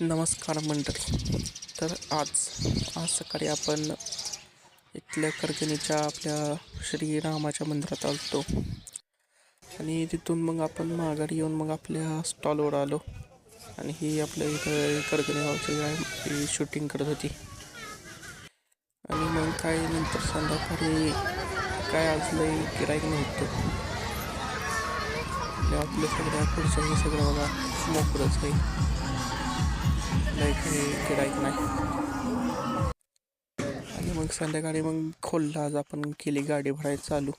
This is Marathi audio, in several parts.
नमस्कार मंडळी. तर आज सकाळी आपण इथल्या करगणीच्या आपल्या श्रीरामाच्या मंदिरात आलतो आणि तिथून मग आपण माघारी येऊन मग आपल्या स्टॉलवर आलो. आणि ही आपल्या इथं करगणी गावची शूटिंग करत होती. आणि मग काय नंतर संध्याकाळी काय आज लई गिराईक नव्हतं. आपल्या सगळ्या पुढचं हे सगळं बघा मोकळंच आहे, लई काही गिराईक नाही. आणि मग संध्याकाळी मग खोलला आज आपण केली गाडी भरायला चालू.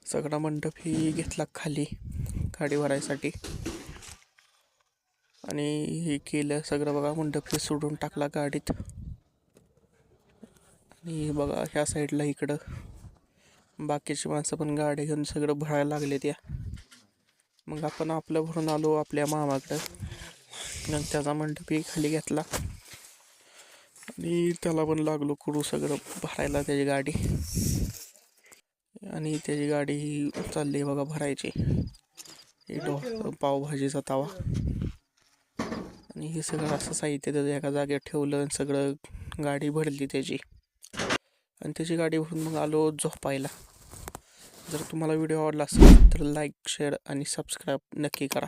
सगळा मंडप ही घेतला खाली गाडी भरायसाठी आणि हे केलं सगळं बघा. मंडप हे सोडून टाकला गाडीत. आणि बघा ह्या साईडला इकडं बाकीची माणसं पण गाडी घेऊन सगळं भरायला लागले त्या. मग आपण आपलं भरून आलो आपल्या मामाकडं. आणि त्याचा मंडपही खाली घेतला आणि त्याला पण लागलो करू सगळं भरायला त्याची गाडी. आणि त्याची गाडी चालली बघा भरायची. पावभाजीचा तवा आणि हे सगळं असं साहित्य त्याचं एका जागेत ठेवलं. सगळं गाडी भरली त्याची आणि त्याची गाडी भरून मग आलो झोपायला. जर तुम्हाला व्हिडिओ आवडला असेल तर लाईक, शेअर आणि सबस्क्राईब नक्की करा.